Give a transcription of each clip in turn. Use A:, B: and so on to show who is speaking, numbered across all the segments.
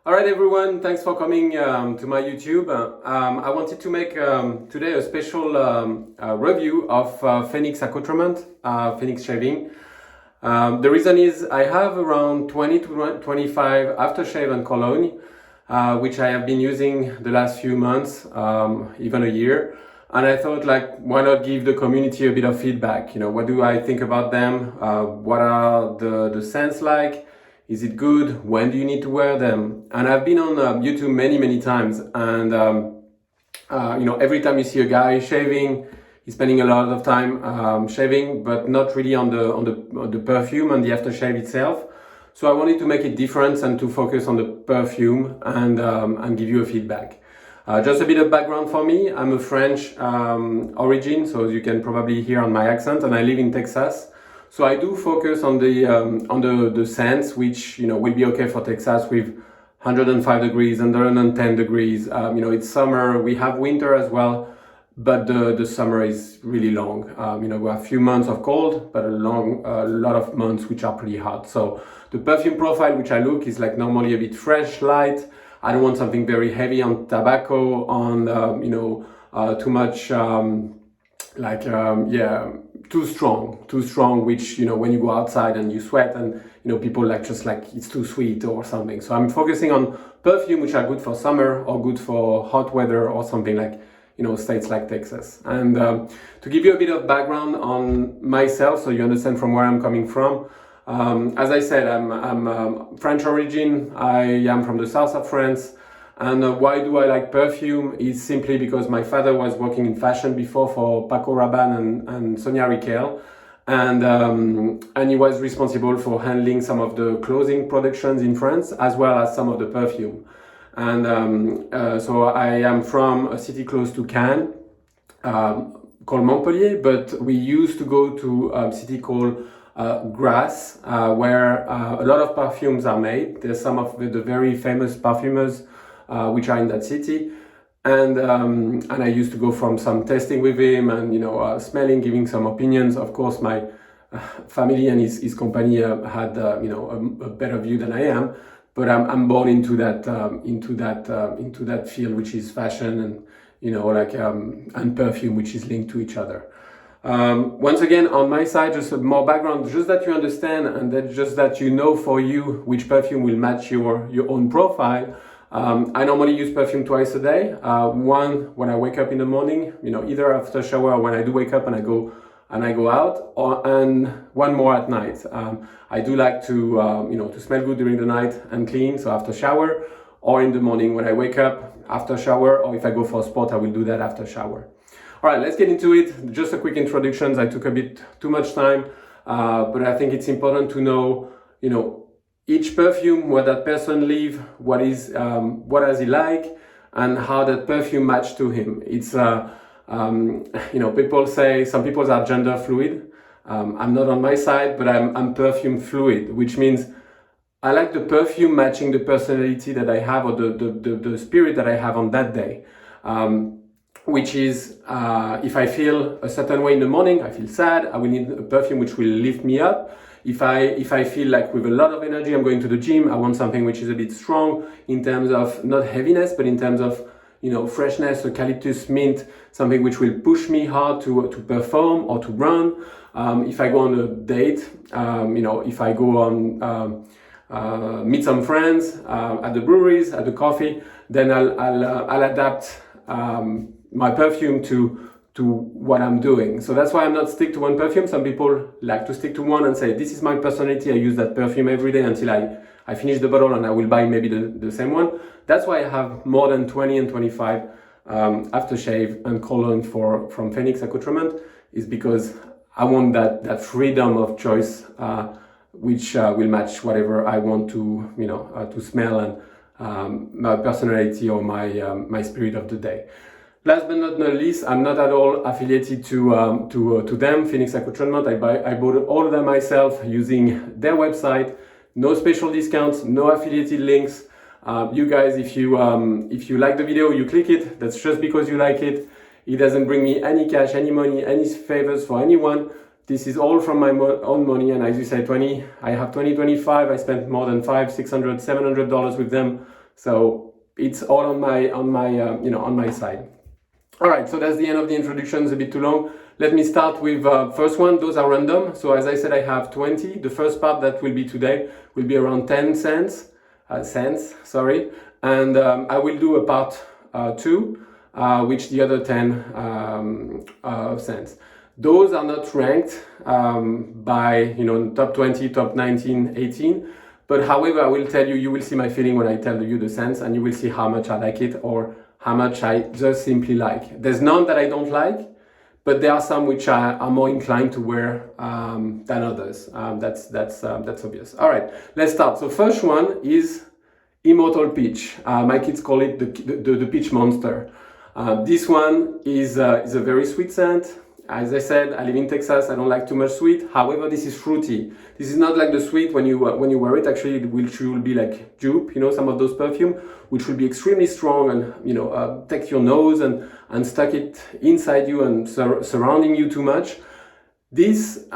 A: Alright everyone, thanks for coming to my YouTube. I wanted to make today a special review of Phoenix Accoutrement, Phoenix Shaving. The reason is I have around 20 to 25 Aftershave and Cologne, which I have been using the last few months, even a year. And I thought, like, why not give the community a bit of feedback? You know, what do I think about them? What are the scents like? Is it good? When do you need to wear them? And I've been on YouTube many times, and you know, every time you see a guy shaving, he's spending a lot of time shaving, but not really on the perfume and the aftershave itself. So I wanted to make it different and to focus on the perfume and give you a feedback. Just a bit of background for me. I'm a French origin, so as you can probably hear on my accent, and I live in Texas. So I do focus on the scents, which, you know, will be okay for Texas with 105 degrees, 110 degrees. You know, it's summer. We have winter as well, but the summer is really long. You know, we have a few months of cold, but a lot of months which are pretty hot. So the perfume profile which I look is like normally a bit fresh, light. I don't want something very heavy on tobacco, on you know, too much too strong, which, you know, when you go outside and you sweat and, you know, people like just like it's too sweet or something. So I'm focusing on perfume which are good for summer or good for hot weather or something like, you know, states like Texas. And to give you a bit of background on myself so you understand from where I'm coming from, as I said, I'm French origin. I am from the south of France. And why do I like perfume is simply because my father was working in fashion before for Paco Rabanne and Sonia Rykiel, and he was responsible for handling some of the clothing productions in France as well as some of the perfume. And so I am from a city close to Cannes called Montpellier, but we used to go to a city called Grasse, where a lot of perfumes are made. There's some of the very famous perfumers which are in that city, and I used to go from some testing with him and, you know, smelling, giving some opinions. Of course, my family and his company had you know, a better view than I am, but I'm born into that field, which is fashion and, you know, like and perfume, which is linked to each other. Once again, on my side, just more background, just that you understand, and that just that you know for you which perfume will match your own profile. I normally use perfume twice a day. One when I wake up in the morning, you know, either after shower or when I do wake up and I go out, and one more at night. I do like to you know, to smell good during the night and clean, so after shower, or in the morning when I wake up after shower, or if I go for a sport, I will do that after shower. All right, let's get into it. Just a quick introduction. I took a bit too much time, but I think it's important to know, you know, each perfume, where that person live, what does he like, and how that perfume match to him. It's you know, people say some people are gender fluid. I'm not on my side, but I'm perfume fluid, which means I like the perfume matching the personality that I have, or the spirit that I have on that day. Which is, if I feel a certain way in the morning, I feel sad, I will need a perfume which will lift me up. If I feel like with a lot of energy, I'm going to the gym, I want something which is a bit strong in terms of not heaviness, but in terms of, you know, freshness, eucalyptus, mint, something which will push me hard to perform or to run. If I go on a date, you know, if I go on meet some friends at the breweries, at the coffee, then I'll adapt my perfume to what I'm doing. So that's why I'm not stick to one perfume. Some people like to stick to one and say, this is my personality, I use that perfume every day until I finish the bottle and I will buy maybe the same one. That's why I have more than 20 and 25 aftershave and cologne from Phoenix Accoutrement, is because I want that freedom of choice, which will match whatever I want to, you know, to smell, and my personality or my spirit of the day. Last but not least, I'm not at all affiliated to them, Phoenix Accoutrement. I bought all of them myself using their website. No special discounts, no affiliated links. You guys, if you like the video, you click it. That's just because you like it. It doesn't bring me any cash, any money, any favors for anyone. This is all from my own money, and as you say, I have 25. I spent more than $500, $600, $700 with them So it's all on my on my side. All right, so that's the end of the introduction. It's a bit too long. Let me start with first one. Those are random. So as I said, I have 20. The first part that will be today will be around 10 cents, and I will do a part 2, which the other 10 cents. Those are not ranked by top 20, top 19, 18. But however, I will tell you, you will see my feeling when I tell you the cents, and you will see how much I like it or how much I just simply like. There's none that I don't like, but there are some which I are more inclined to wear than others. That's obvious. All right, let's start. So first one is Immortal Peach. My kids call it the peach monster. This one is a very sweet scent. As I said, I live in Texas. I don't like too much sweet. However, this is fruity. This is not like the sweet when you wear it. Actually, it will be like dupe. Some of those perfume, which will be extremely strong and take your nose and stuck it inside you and surrounding you too much. This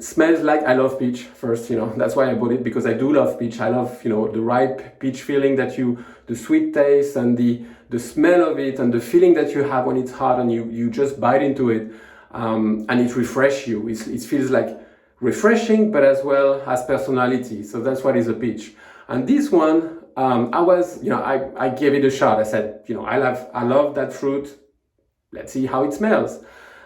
A: smells like I love peach. First, that's why I bought it, because I do love peach. I love the ripe peach feeling the sweet taste and the smell of it and the feeling that you have when it's hot and you just bite into it. And it refreshes you. It feels like refreshing, but as well has personality. So that's what is a peach. And this one, I gave it a shot. I said, I love that fruit. Let's see how it smells.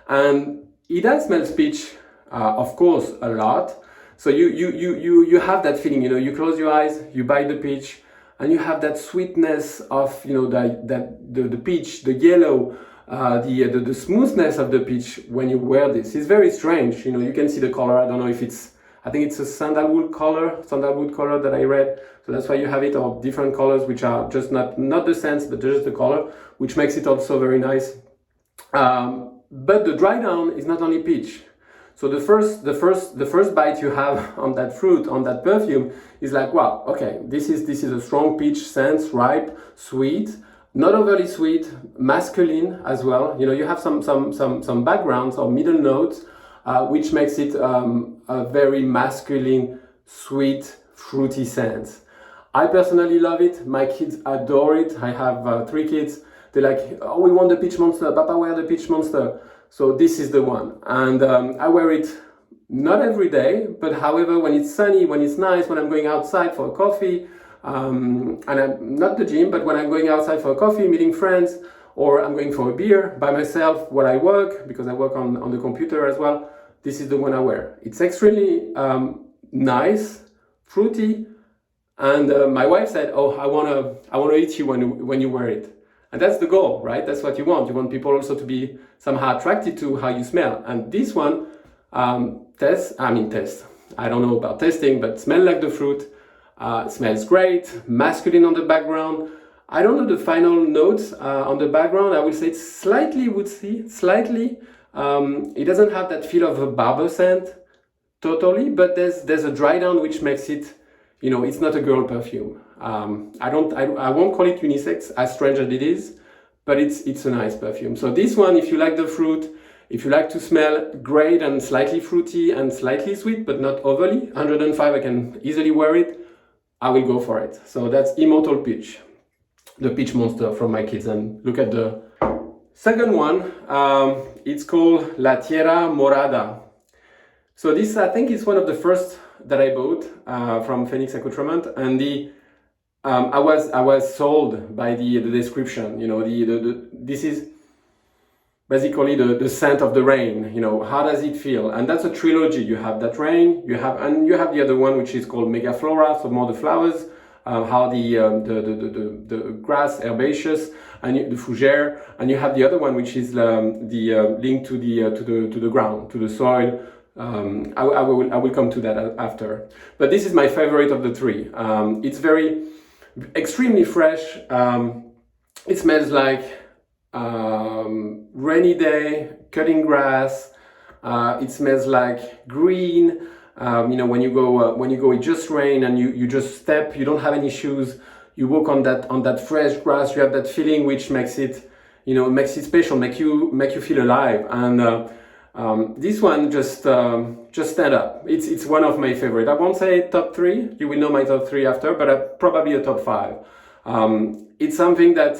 A: And it does smell peach, of course, a lot. So you have that feeling. You close your eyes, you bite the peach, and you have that sweetness of the peach, the yellow. The smoothness of the peach when you wear this is very strange. You can see the color. I don't know if I think it's a sandalwood color that I read. So that's why you have it, or different colors which are just not the scents, but just the color, which makes it also very nice. But the dry down is not only peach. So the first bite you have on that fruit, on that perfume, is like, wow, okay, this is a strong peach scent, ripe, sweet. Not overly sweet, masculine as well. You have some backgrounds or middle notes, which makes it a very masculine, sweet, fruity scent. I personally love it. My kids adore it. I have 3 kids. They're like, oh, we want the peach monster. Papa, wear the peach monster. So this is the one. And I wear it not every day, but however, when it's sunny, when it's nice, when I'm going outside for a coffee, and I'm not the gym, but when I'm going outside for a coffee, meeting friends, or I'm going for a beer by myself while I work, because I work on the computer as well, this is the one I wear. It's extremely nice, fruity, and my wife said, oh, I wanna eat you when you wear it. And that's the goal, right? That's what you want. You want people also to be somehow attracted to how you smell. And this one, test. I don't know about testing, but smell like the fruit. It smells great, masculine on the background. I don't know the final notes on the background. I will say it's slightly woodsy, slightly. It doesn't have that feel of a barber scent, totally, but there's a dry down which makes it, it's not a girl perfume. I won't call it unisex, as strange as it is, but it's a nice perfume. So this one, if you like the fruit, if you like to smell great and slightly fruity and slightly sweet, but not overly, 105, I can easily wear it. I will go for it. So that's Immortal Peach, the peach monster from my kids. And look at the second one. It's called La Tierra Mojada. So this, I think, is one of the first that I bought from Phoenix Accoutrement, and I was sold by the description. This is basically the scent of the rain. How does it feel? And that's a trilogy. You have that rain, you have the other one which is called Mega Flora, so more the flowers, how the grass, herbaceous, and the fougere, and you have the other one which is the link to the ground, to the soil. I will come to that after. But this is my favorite of the 3. It's very extremely fresh. It smells like rainy day, cutting grass. It smells like green. When you go, it just rain and you just step. You don't have any shoes. You walk on that fresh grass. You have that feeling which makes it, special, make you feel alive. And this one just stand up. It's one of my favorite. I won't say top 3. You will know my top 3 after, but probably a top 5. It's something that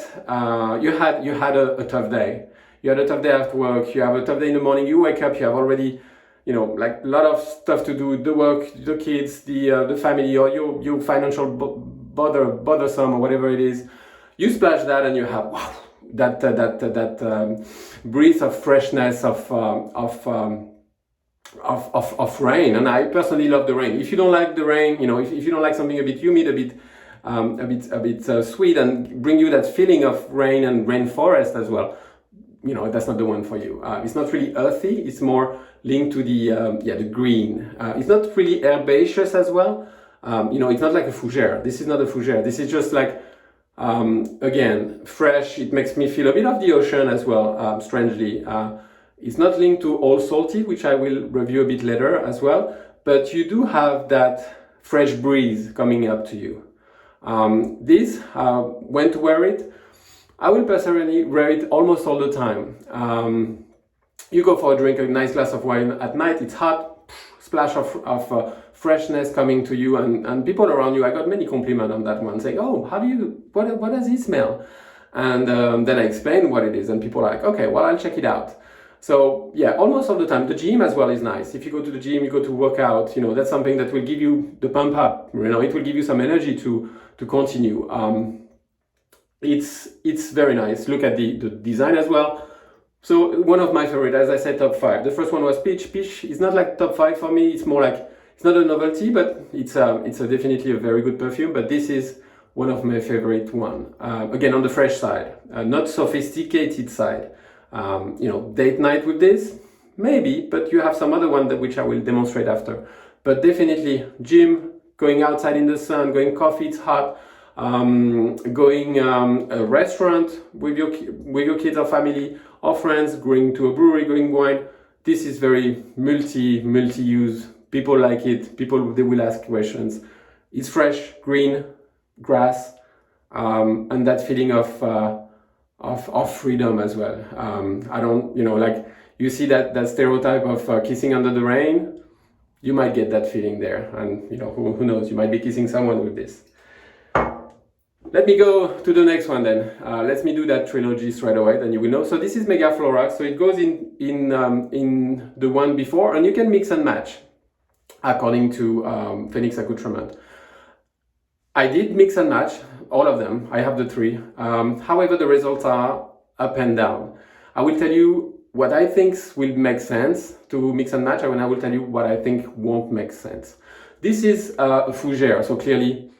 A: you had a tough day. You had a tough day after work. You have a tough day in the morning. You wake up. You have already, you know, like a lot of stuff to do: the work, the kids, the family, or your financial bothersome or whatever it is. You splash that, and you have wow, that breath of freshness of rain. And I personally love the rain. If you don't like the rain, you know, if you don't like something a bit humid, a bit sweet, and bring you that feeling of rain and rainforest as well, you know, that's not the one for you. It's not really earthy. It's more linked to the green. It's not really herbaceous as well. You know, it's not like a fougere. This is not a fougere. This is just like, again, fresh. It makes me feel a bit of the ocean as well, strangely. It's not linked to all salty, which I will review a bit later as well, but you do have that fresh breeze coming up to you. When to wear it? I will personally wear it almost all the time. You go for a drink, a nice glass of wine at night, it's hot, splash of freshness coming to you, and people around you. I got many compliments on that one, saying, "Oh, what does it smell?" And then I explain what it is, and people are like, "Okay, well, I'll check it out." So yeah, almost all the time. The gym as well is nice. If you go to the gym, you go to work out, you know, that's something that will give you the pump up. You know, it will give you some energy to continue. It's very nice. Look at the design as well. So one of my favorite, as I said, top 5. The first one was Peach. Peach is not like top 5 for me. It's more like, it's not a novelty, but it's definitely a very good perfume. But this is one of my favorite one. Again, on the fresh side, not sophisticated side. You know, date night with this, maybe, but you have some other one which I will demonstrate after. But definitely gym, going outside in the sun, going coffee, it's hot, going a restaurant with your kids or family or friends, going to a brewery, going wine. This is very multi-use. People like it. People, they will ask questions. It's fresh, green, grass, and that feeling of freedom as well. I don't, you know, like you see that stereotype of kissing under the rain. You might get that feeling there, and you know, who knows, you might be kissing someone with this. Let me go to the next one then. Let me do that trilogy straight away, then you will know. So this is Mega Flora. So it goes in the one before, and you can mix and match according to Phoenix Accoutrement. I did mix and match all of them. I have the 3. However, the results are up and down. I will tell you what I think will make sense to mix and match, and I will tell you what I think won't make sense. This is a fougere, so clearly,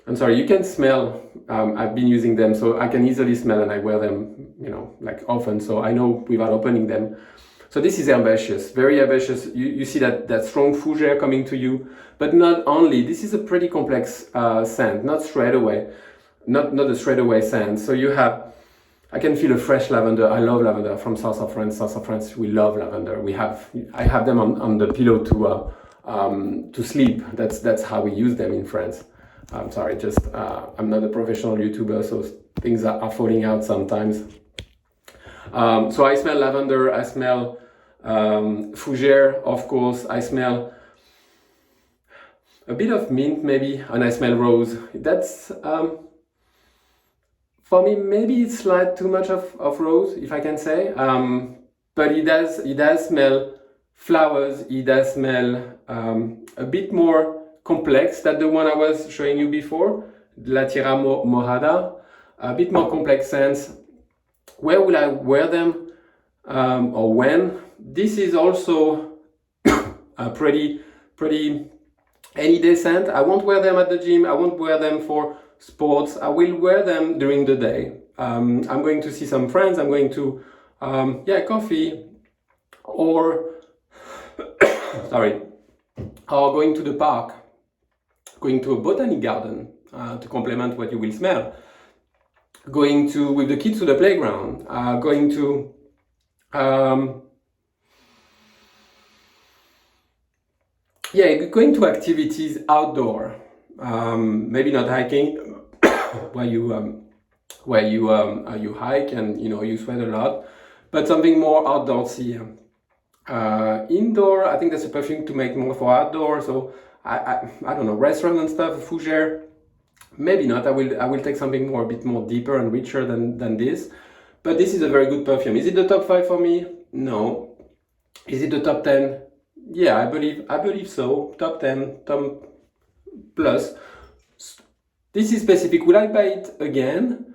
A: I'm sorry, you can smell. I've been using them, so I can easily smell, and I wear them, you know, like often, so I know without opening them. So this is herbaceous, very herbaceous. You see that strong fougere coming to you, but not only. This is a pretty complex scent, not straight away, not a straight away scent. So you have, I can feel a fresh lavender. I love lavender from south of France. South of France, we love lavender. I have them on the pillow to sleep. That's how we use them in France. I'm sorry, I'm not a professional YouTuber, so things are falling out sometimes. So I smell lavender, I smell fougere, of course, I smell a bit of mint maybe, and I smell rose. That's, for me, maybe it's like too much of rose, if I can say, but it does smell flowers, it does smell a bit more complex than the one I was showing you before, La Tierra Mojada, a bit more complex scents. Where will I wear them, or when? This is also a pretty any day scent. I won't wear them at the gym, I won't wear them for sports, I will wear them during the day. I'm going to see some friends, I'm going to, coffee, or, sorry, or going to the park, going to a botanic garden to complement what you will smell, going with the kids to the playground, going to going to activities outdoor, maybe not hiking, where you hike and you sweat a lot, but something more outdoorsy. Indoor, I think that's a perfume to make more for outdoor. So I don't know, restaurant and stuff, fougere, Maybe not. I will take something more, a bit more deeper and richer than this. But this is a very good perfume. Is it the top 5 for me? No. Is it the top 10? Yeah, I believe so. Top 10, top plus. This is specific. Will I buy it again?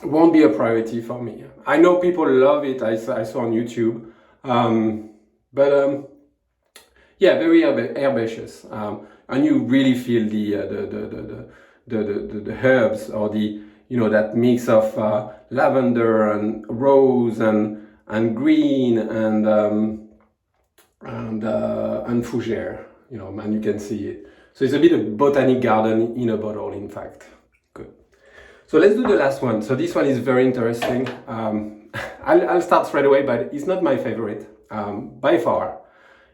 A: Won't be a priority for me. I know people love it. I saw on YouTube. Yeah, very herbaceous. And you really feel the herbs, or that mix of lavender and rose and green and fougere, and you can see it. So it's a bit of botanic garden in a bottle, in fact. Good. So let's do the last one. So this one is very interesting. I'll start straight away, but it's not my favorite by far.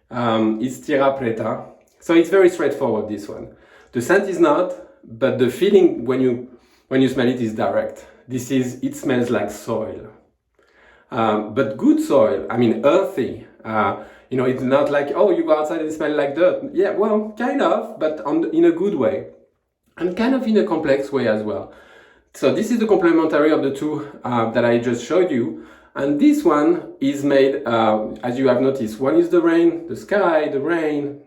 A: It's Terra Preta. So it's very straightforward, this one. The scent is not, but the feeling when you smell it is direct. It smells like soil. But good soil, I mean earthy. It's not like, oh, you go outside and it smells like dirt. Yeah, well, kind of, but in a good way. And kind of in a complex way as well. So this is the complementary of the two that I just showed you. And this one is made, as you have noticed, one is the rain, the sky, the rain,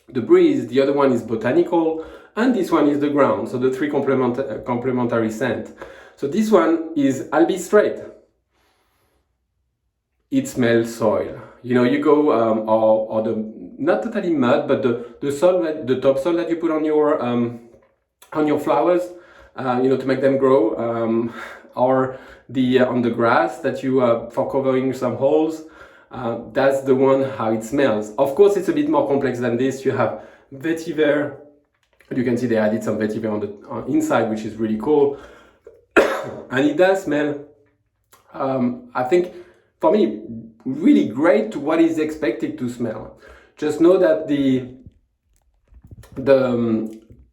A: the breeze. The other one is botanical. And this one is the ground. So the three complementary scent. So this one is, I'll be straight. It smells soil. You go, or the, not totally mud, but the soil, the topsoil that you put on your flowers, to make them grow, or on the grass that you, for covering some holes, that's the one how it smells. Of course, it's a bit more complex than this. You have vetiver. You can see they added some vetiver on the inside, which is really cool. And it does smell, I think, for me, really great to what is expected to smell. Just know that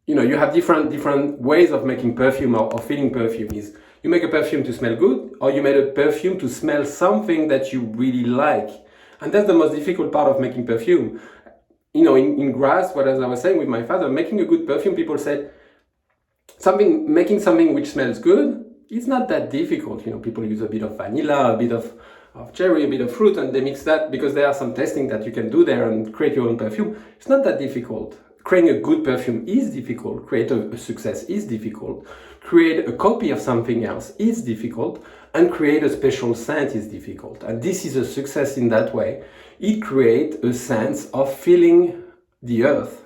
A: you have different ways of making perfume or feeling perfume. Is you make a perfume to smell good, or you make a perfume to smell something that you really like. And that's the most difficult part of making perfume. In grass, as I was saying with my father, making a good perfume, people said, making something which smells good, it's not that difficult. People use a bit of vanilla, a bit of cherry, a bit of fruit, and they mix that because there are some testing that you can do there and create your own perfume. It's not that difficult. Creating a good perfume is difficult. Create a success is difficult. Create a copy of something else is difficult. And create a special scent is difficult. And this is a success in that way. It creates a sense of feeling the earth.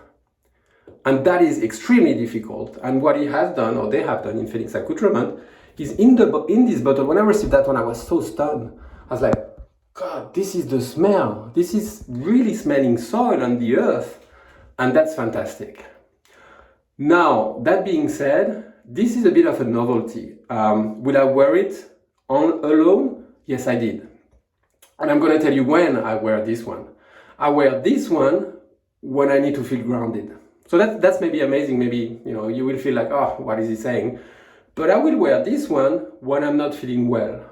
A: And that is extremely difficult. And what he has done, or they have done in Phoenix Accoutrement, is in this bottle. When I received that one, I was so stunned. I was like, God, this is the smell. This is really smelling soil and the earth. And that's fantastic. Now, that being said, this is a bit of a novelty. Will I wear it alone? Yes, I did. And I'm going to tell you when I wear this one. I wear this one when I need to feel grounded. So that's maybe amazing. Maybe, you will feel like, oh, what is he saying? But I will wear this one when I'm not feeling well.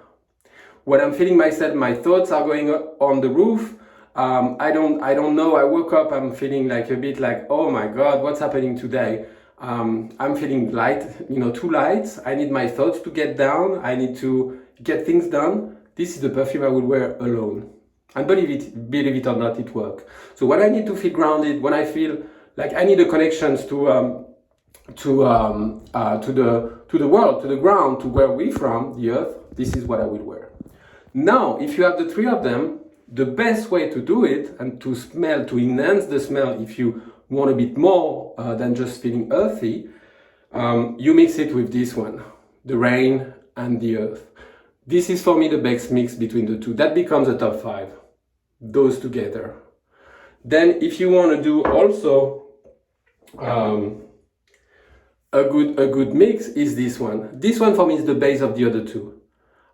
A: When I'm feeling myself, my thoughts are going on the roof. I don't know. I woke up, I'm feeling like a bit like, oh my God, what's happening today? I'm feeling light, too light. I need my thoughts to get down. I need to get things done. This is the perfume I will wear alone. And believe it or not, it works. So when I need to feel grounded, when I feel like I need a connection to the world, to the ground, to where we're from, the earth, this is what I will wear. Now, if you have the three of them, the best way to do it and to enhance the smell, if you want a bit more than just feeling earthy, you mix it with this one, the rain and the earth. This is for me the best mix between the two. That becomes a top 5, those together. Then if you want to do also a good mix is this one. This one for me is the base of the other two.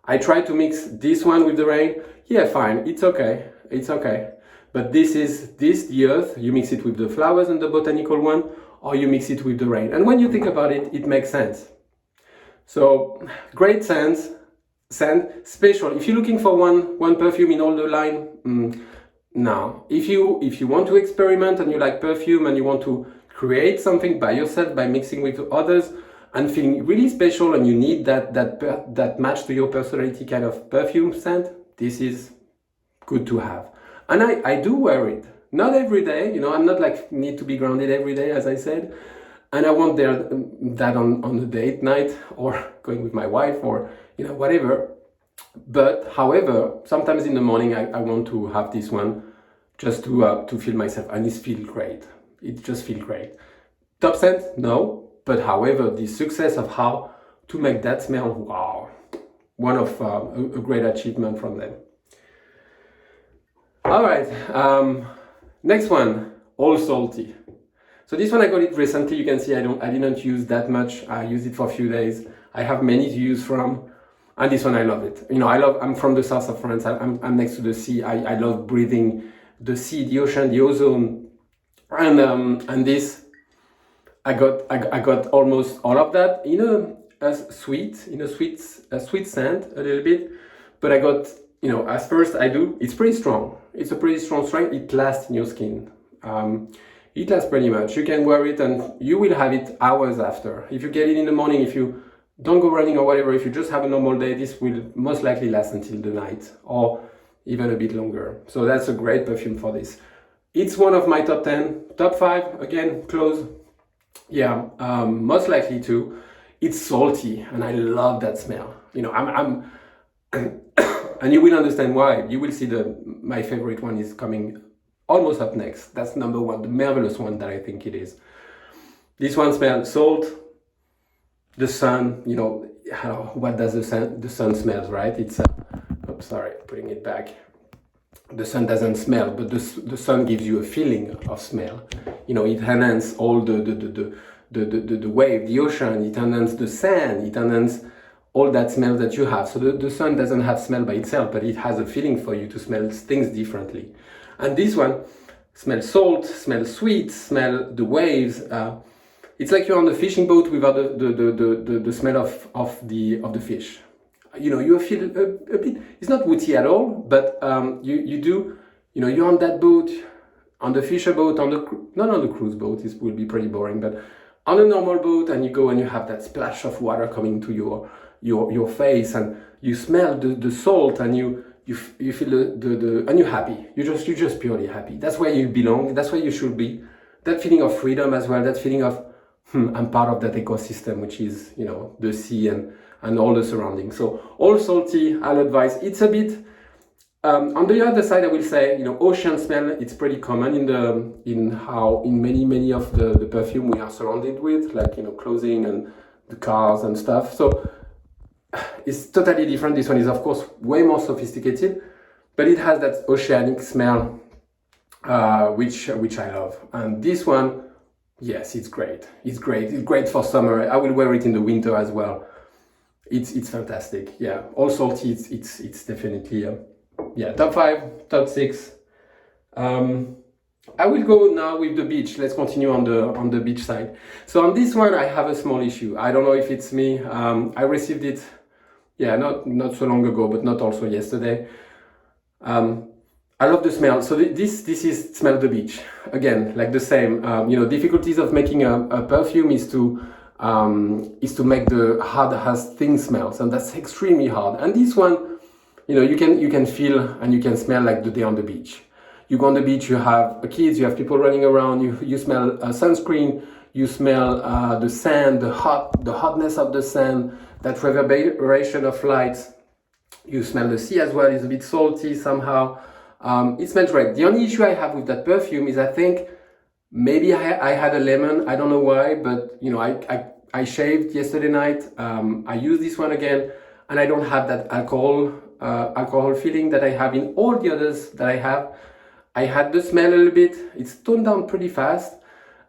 A: I try to mix this one with the rain. Yeah, fine, it's okay. But the earth, you mix it with the flowers and the botanical one, or you mix it with the rain. And when you think about it, it makes sense. So, great scent, special. If you're looking for one perfume in all the line, no. If you want to experiment and you like perfume and you want to create something by yourself, by mixing with others and feeling really special, and you need that match to your personality kind of perfume scent, this is good to have. And I do wear it. Not every day, you know, I'm not like need to be grounded every day, as I said. And I want that on a date night or going with my wife or, you know, whatever. But however, sometimes in the morning I want to have this one just to feel myself, and it feels great. It just feels great. Top scent? No. But however, the success of how to make that smell, wow, one of a great achievement from them. All right, next one, All Salty. So this one I got it recently. You can see I didn't use that much. I used it for a few days. I have many to use from, and this one I love it. You know, I'm from the south of France. I'm next to the sea. I love breathing the sea, the ocean, the ozone, and this. I got almost all of that in a sweet scent a little bit, but I got, you know, at first it's pretty strong. It's a pretty strong strength. It lasts in your skin. It lasts pretty much. You can wear it and you will have it hours after. If you get it in the morning, if you don't go running or whatever, if you just have a normal day, this will most likely last until the night or even a bit longer. So that's a great perfume for this. It's one of my top 10, top 5, again, close. Yeah, most likely too. It's salty, and I love that smell. You know, I'm and you will understand why. You will see my favorite one is coming almost up next. That's number 1, the marvelous one that I think it is. This one smells salt, the sun. You know, what does the sun smells, right? It's oops, sorry, putting it back. The sun doesn't smell, but the sun gives you a feeling of smell. You know, it enhances all the wave, the ocean, it enhances the sand, it enhances all that smell that you have. So the sun doesn't have smell by itself, but it has a feeling for you to smell things differently. And this one smells salt, smells sweet, smell the waves. It's like you're on the fishing boat without the smell of the fish. You know, you feel a bit, it's not woodsy at all, but you do, you know, you're on that boat, on the fisher boat, not on the cruise boat, this will be pretty boring, but on a normal boat, and you go and you have that splash of water coming to your face, and you smell the salt, and you feel and you're happy. You're just purely happy. That's where you belong. That's where you should be. That feeling of freedom as well. That feeling of I'm part of that ecosystem, which is, you know, the sea and all the surroundings. So All Salty, I'll advise. It's a bit on the other side. I will say, you know, ocean smell. It's pretty common in many of the perfume we are surrounded with, like, you know, clothing and the cars and stuff. So it's totally different. This one is, of course, way more sophisticated, but it has that oceanic smell, which I love. And this one, yes, it's great. It's great. It's great for summer. I will wear it in the winter as well. It's fantastic. Yeah, All Salty. It's definitely yeah, top 5, top 6. I will go now with the beach. Let's continue on the beach side. So on this one, I have a small issue. I don't know if it's me. I received it, yeah, not so long ago, but not also yesterday. I love the smell. So this is smell the beach. Again, like the same. You know, difficulties of making a perfume is to make the hard as thin smells, and that's extremely hard. And this one, you know, you can feel and you can smell like the day on the beach. You go on the beach, you have kids, you have people running around, you smell sunscreen, you smell the sand, the hotness of the sand, that reverberation of lights. You smell the sea as well. It's a bit salty somehow. It smells great. The only issue I have with that perfume is I think maybe I had a lemon. I don't know why, but you know, I shaved yesterday night. I use this one again, and I don't have that alcohol feeling that I have in all the others that I have. I had the smell a little bit. It's toned down pretty fast,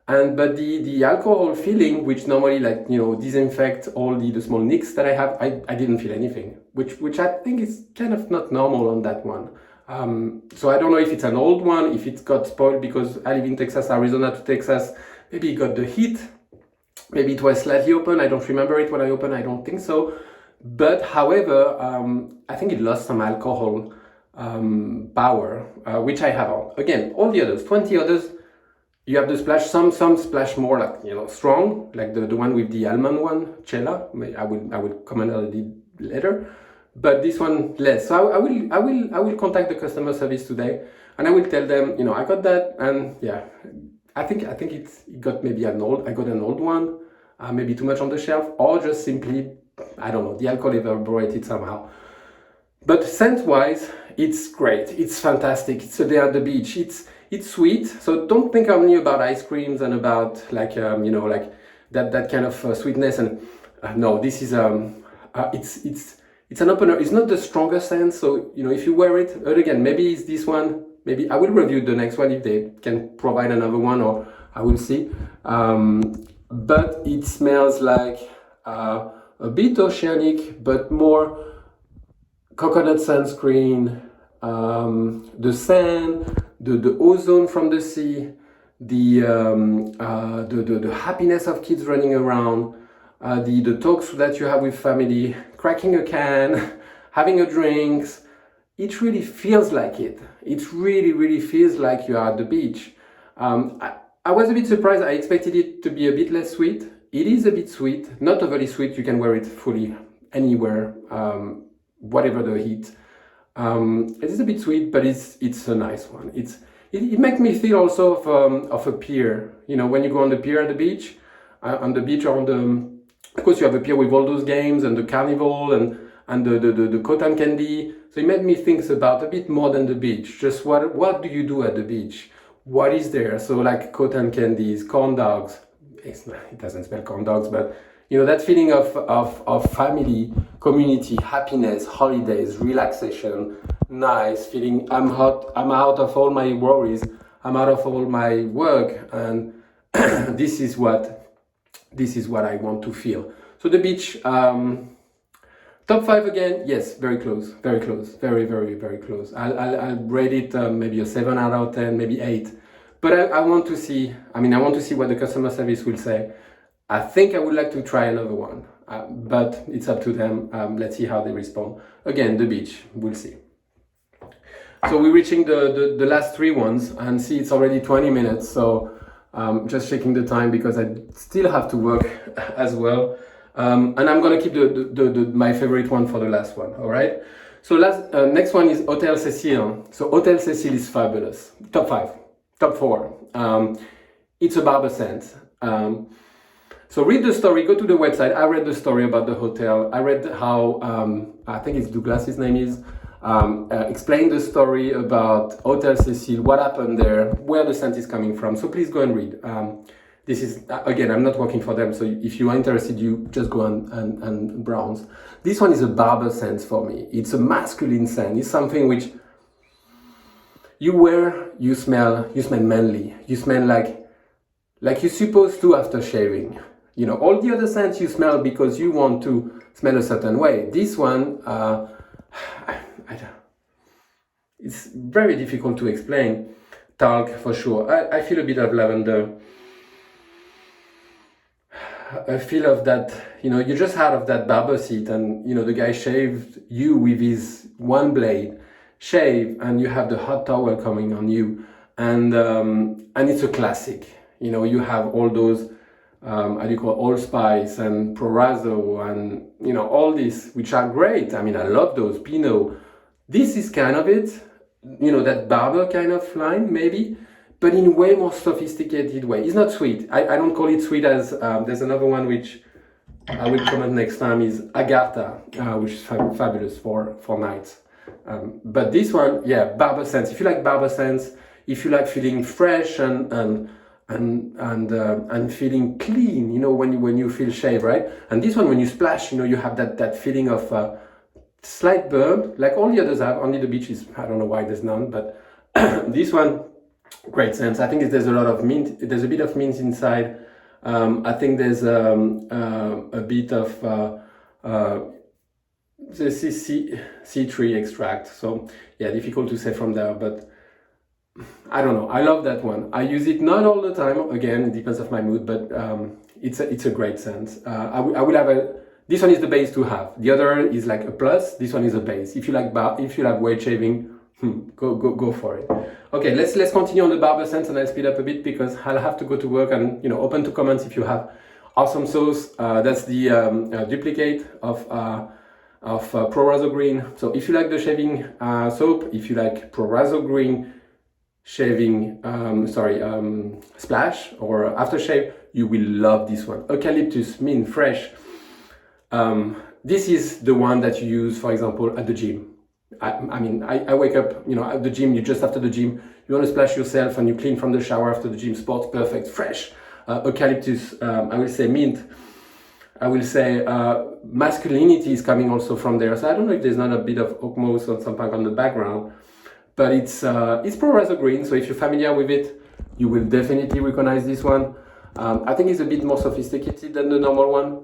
A: but the alcohol feeling, which normally, like, you know, disinfect all the small nicks that I have, I didn't feel anything, which I think is kind of not normal on that one. So I don't know if it's an old one, if it got spoiled because I live in Texas, Arizona to Texas. Maybe it got the heat. Maybe it was slightly open. I don't remember it when I opened. I don't think so. But however, I think it lost some alcohol power, which I have on. Again, all the others, 20 others, You have the splash. Some splash more like, you know, strong, like the one with the almond one, Cella. I will comment on it later. But this one less. So I will contact the customer service today, and I will tell them, you know, I got that, and yeah, I think it got maybe I got an old one, maybe too much on the shelf, or just simply, I don't know, the alcohol evaporated somehow. But scent-wise, it's great. It's fantastic. It's a day at the beach. It's sweet. So don't think only about ice creams and about like you know, like that kind of sweetness. And no, this is it's an opener. It's not the strongest scent. So you know, if you wear it, and again, maybe it's this one. Maybe I will review the next one if they can provide another one, or I will see. But it smells like a bit oceanic, but more coconut sunscreen, the sand, the ozone from the sea, the happiness of kids running around, the talks that you have with family, cracking a can, having a drink. It really feels like it. It really feels like you are at the beach. I was a bit surprised. I expected it to be a bit less sweet. It is a bit sweet, not overly sweet. You can wear it fully anywhere, whatever the heat. It is a bit sweet, but it's a nice one. It makes me feel also of a pier. You know, when you go on the pier at the beach, or of course you have a pier with all those games and the carnival and the cotton candy. So it made me think about a bit more than the beach. Just what do you do at the beach? What is there? So like cotton candies, corn dogs. It doesn't smell corn dogs, but you know, that feeling of family, community, happiness, holidays, relaxation, nice feeling. I'm out of all my worries. I'm out of all my work, and this is what I want to feel. So the beach, top 5 again. Yes, very close, very close. I'll rate it maybe a 7 out of 10, maybe 8. But I want to see. I want to see what the customer service will say. I think I would like to try another one, but it's up to them. Let's see how they respond. Again, the beach, we'll see. So we're reaching the last 3 ones, and see, it's already 20 minutes. So just checking the time because I still have to work as well. And I'm gonna keep my favorite one for the last one. All right. So next one is Hotel Cecil. So Hotel Cecil is fabulous. Top 5, top 4. It's a barber scent. So read the story, go to the website. I read the story about the hotel. I read how, I think it's Douglas, his name is, explained the story about Hotel Cecil, what happened there, where the scent is coming from. So please go and read. This is, again, I'm not working for them. So if you are interested, you just go and browse. This one is a barber scent for me. It's a masculine scent. It's something which you wear, you smell manly. You smell like you're supposed to after shaving. You know, all the other scents you smell because you want to smell a certain way. This one, it's very difficult to explain. Talc, for sure. I feel a bit of lavender. I feel of that, you know, you just out of that barber seat and, you know, the guy shaved you with his one blade, shave, and you have the hot towel coming on you. And it's a classic. You know, you have all those, how do you call it, allspice and prorazo and, you know, all these, which are great. I mean, I love those, Pinot. This is kind of it, you know, that barber kind of line, maybe, but in a way more sophisticated way. It's not sweet. I don't call it sweet as, there's another one which I will comment next time is Agartha, which is fabulous for nights. But this one, yeah, barber scents. If you like barber scents, if you like feeling fresh and feeling clean, you know, when you feel shave, right? And this one, when you splash, you know, you have that feeling of slight burn, like all the others have. Only the beach is, I don't know why there's none, but this one, great sense. I think there's a lot of mint. There's a bit of mint inside. I think there's a bit of the sea tree extract. So yeah, difficult to say from there, but I don't know. I love that one. I use it not all the time. Again, it depends on my mood, but it's a great scent. I will have this one is the base to have. The other is like a plus. This one is a base. If you like weight shaving, Go for it. Okay, let's continue on the barber sense, and I'll speed up a bit because I'll have to go to work, and open to comments if you have awesome sauce. That's the duplicate of Pro Razor Green. So if you like the shaving soap, if you like Pro Razor Green shaving splash or aftershave, you will love this one. Eucalyptus, mint, fresh. This is the one that you use, for example, at the gym. I wake up, at the gym, you just after the gym, you want to splash yourself and you clean from the shower after the gym, sports, perfect, fresh. Eucalyptus, I will say mint. I will say masculinity is coming also from there. So I don't know if there's not a bit of oak moss or something on the background, but it's Pro Razor Green. So if you're familiar with it, you will definitely recognize this one. I think it's a bit more sophisticated than the normal one.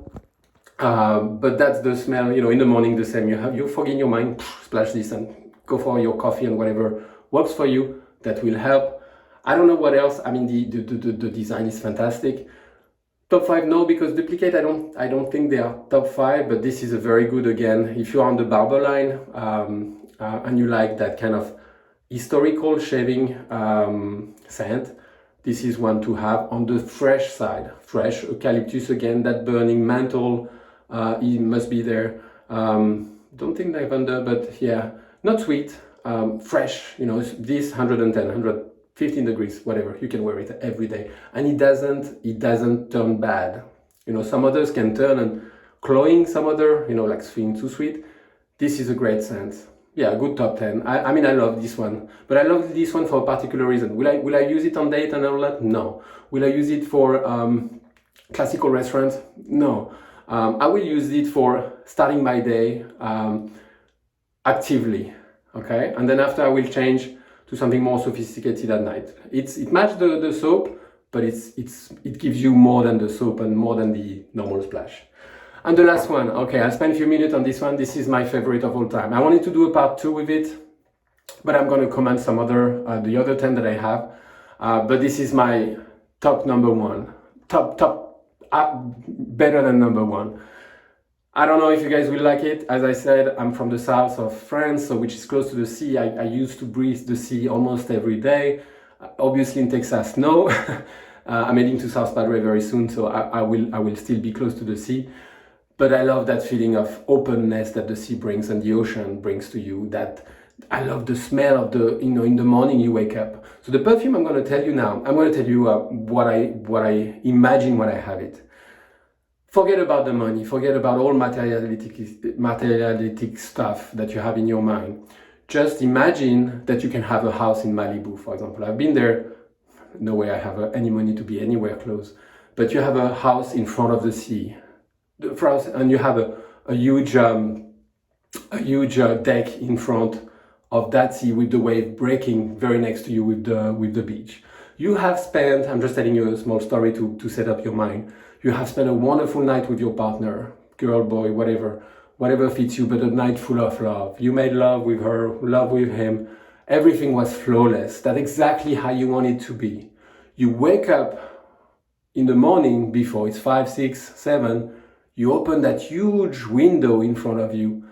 A: But that's the smell, in the morning, the same. You have your fog in your mind, splash this and go for your coffee and whatever works for you. That will help. I don't know what else. The design is fantastic. Top 5, no, because duplicate, I don't think they are top 5, but this is a very good, again, if you are on the barber line, and you like that kind of historical shaving scent, this is one to have on the fresh side. Fresh eucalyptus, again, that burning menthol, it must be there. Don't think lavender, but yeah, not sweet, fresh, this 110, 115 degrees, whatever, you can wear it every day. And it doesn't turn bad. Some others can turn and cloying, some other, like feeling too sweet. This is a great scent. Yeah, good top 10. I love this one, but I love this one for a particular reason. Will I use it on date and all that? No. Will I use it for classical restaurants? No. I will use it for starting my day actively, okay? And then after I will change to something more sophisticated at night. It matches the soap, but it gives you more than the soap and more than the normal splash. And the last one, okay, I'll spend a few minutes on this one. This is my favorite of all time. I wanted to do a part 2 with it, but I'm going to comment some the other 10 that I have. But this is my top number 1. Better than number 1. I don't know if you guys will like it. As I said, I'm from the south of France, so which is close to the sea. I used to breathe the sea almost every day. Obviously in Texas, no. I'm heading to South Padre very soon, so I will still be close to the sea. But I love that feeling of openness that the sea brings and the ocean brings to you. That I love the smell of the, in the morning you wake up. So the perfume I'm going to tell you now, I'm going to tell you what I imagine when I have it. Forget about the money, forget about all materialistic stuff that you have in your mind. Just imagine that you can have a house in Malibu, for example. I've been there, no way I have any money to be anywhere close, but you have a house in front of the sea, and you have a huge deck in front of that sea with the wave breaking very next to you with the beach. You have spent, I'm just telling you a small story to set up your mind. You have spent a wonderful night with your partner, girl, boy, whatever fits you, but a night full of love. You made love with her, love with him. Everything was flawless. That's exactly how you want it to be. You wake up in the morning before it's 5, 6, 7. You open that huge window in front of you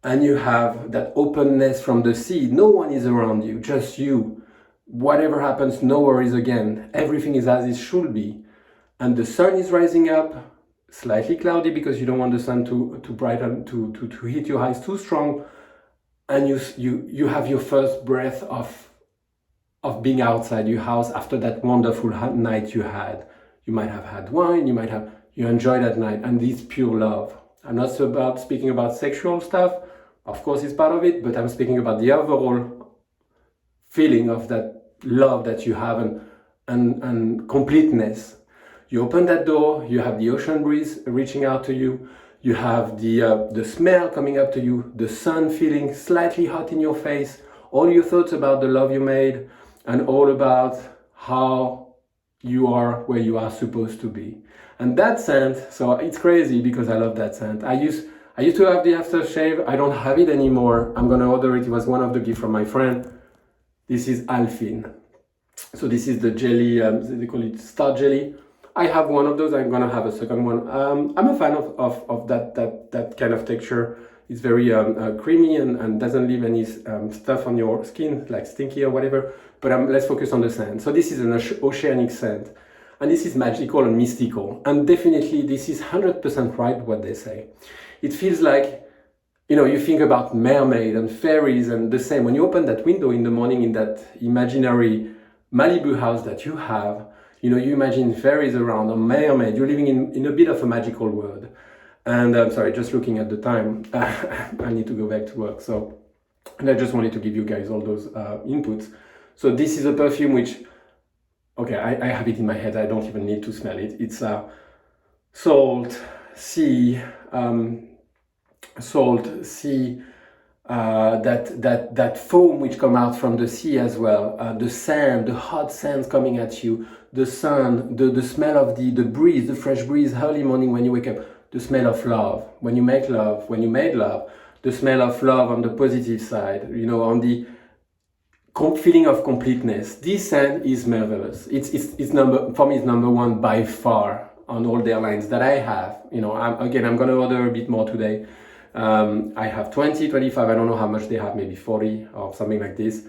A: and you have that openness from the sea. No one is around you, just you. Whatever happens, no worries again. Everything is as it should be. And the sun is rising up, slightly cloudy because you don't want the sun to brighten, to hit your eyes too strong. And you have your first breath of being outside your house after that wonderful night you had. You might have had wine, you enjoy that night, and this pure love. I'm not speaking about sexual stuff. Of course, it's part of it, but I'm speaking about the overall feeling of that love that you have and completeness. You open that door, you have the ocean breeze reaching out to you, you have the smell coming up to you, the sun feeling slightly hot in your face, all your thoughts about the love you made, and all about how you are where you are supposed to be. And that scent, so it's crazy because I love that scent. I used to have the aftershave, I don't have it anymore. I'm gonna order it, it was one of the gifts from my friend. This is Alfin. So this is the jelly, they call it star jelly. I have one of those, I'm gonna have a second one. I'm a fan of that kind of texture. it's very creamy and doesn't leave any stuff on your skin, like stinky or whatever. But let's focus on the scent. So this is an oceanic scent. And this is magical and mystical. And definitely this is 100% right what they say. It feels like, you know, you think about mermaid and fairies, and the same. When you open that window in the morning in that imaginary Malibu house that you have, you know, you imagine fairies around, or mermaid. You're living in a bit of a magical world. And I'm sorry, just looking at the time, I need to go back to work. So, and I just wanted to give you guys all those inputs. So this is a perfume which, okay, I have it in my head. I don't even need to smell it. It's salt, sea, that foam which come out from the sea as well. The sand, the hot sands coming at you, the sun, the smell of the breeze, the fresh breeze early morning when you wake up, the smell of love, when you make love, when you made love, the smell of love on the positive side, you know, on the feeling of completeness. This scent is marvelous. It's for me, it's number one by far on all their lines that I have. You know, I'm going to order a bit more today. I have 20, 25, I don't know how much they have, maybe 40 or something like this.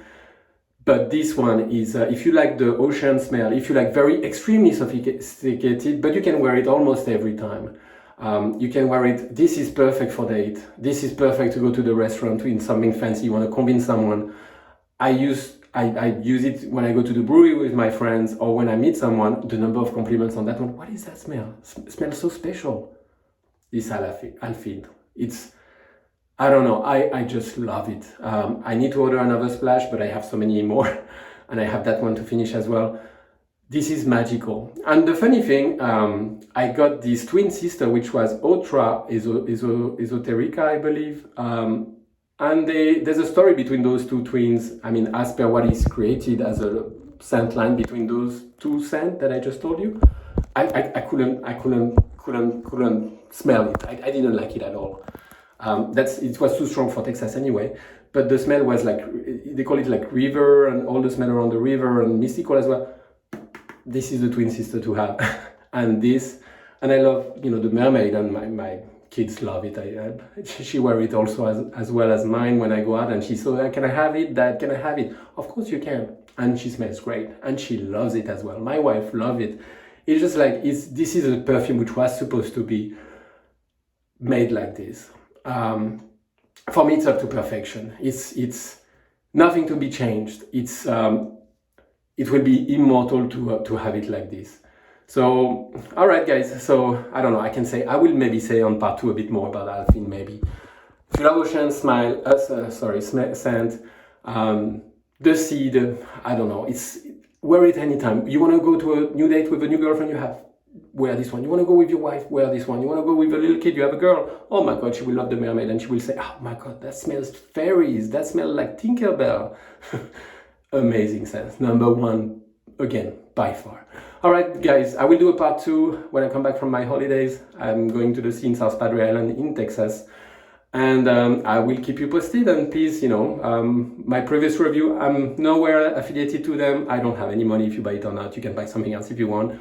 A: But this one is, if you like the ocean smell, if you like very extremely sophisticated, but you can wear it almost every time. You can wear it, this is perfect for date. This is perfect to go to the restaurant in something fancy, you want to convince someone. I use it when I go to the brewery with my friends, or when I meet someone. The number of compliments on that one. What is that smell? Smells so special. This Alfid. It's, I don't know. I just love it. I need to order another splash, but I have so many more, and I have that one to finish as well. This is magical. And the funny thing, I got this twin sister, which was Ultra Esoterica, I believe. And there's a story between those two twins. I mean, as per what is created as a scent line between those two scents that I just told you, I couldn't smell it. I didn't like it at all. It was too strong for Texas anyway. But the smell was like, they call it like river, and all the smell around the river, and mystical as well. This is the twin sister to have. And I love, you know, the mermaid, and my kids love it. She wear it also as well as mine when I go out, and she's so, can I have it? Dad, can I have it? Of course you can. And she smells great, and she loves it as well. My wife loves it. It's just like, this is a perfume which was supposed to be made like this. For me, it's up to perfection. It's nothing to be changed. It will be immortal to have it like this. So, all right, guys. So, I don't know. I will maybe say on part 2 a bit more about Alfin, maybe. If you love ocean, scent, the seed, I don't know. Wear it anytime. You want to go to a new date with a new girlfriend, wear this one. You want to go with your wife, wear this one. You want to go with a little kid, you have a girl. Oh my God, she will love the mermaid, and she will say, oh my God, that smells fairies. That smells like Tinkerbell. Amazing scent. Number one, again, by far. All right, guys, I will do a part 2 when I come back from my holidays. I'm going to the sea in South Padre Island in Texas. And I will keep you posted. And please, you know, my previous review, I'm nowhere affiliated to them. I don't have any money if you buy it or not. You can buy something else if you want.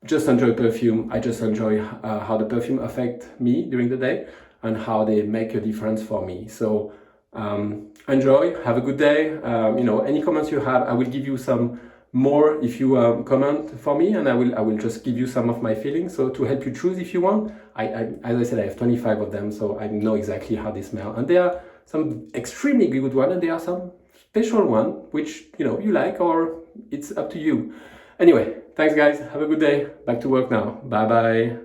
A: Just enjoy perfume. I just enjoy how the perfume affect me during the day and how they make a difference for me. So enjoy, have a good day. You know, any comments you have, I will give you some more if you comment for me, and I will just give you some of my feelings, so to help you choose if you want. As I said, I have 25 of them, so I know exactly how they smell, and there are some extremely good ones, and there are some special one which, you know, you like, or it's up to you. Anyway, thanks guys, have a good day. Back to work now. Bye bye.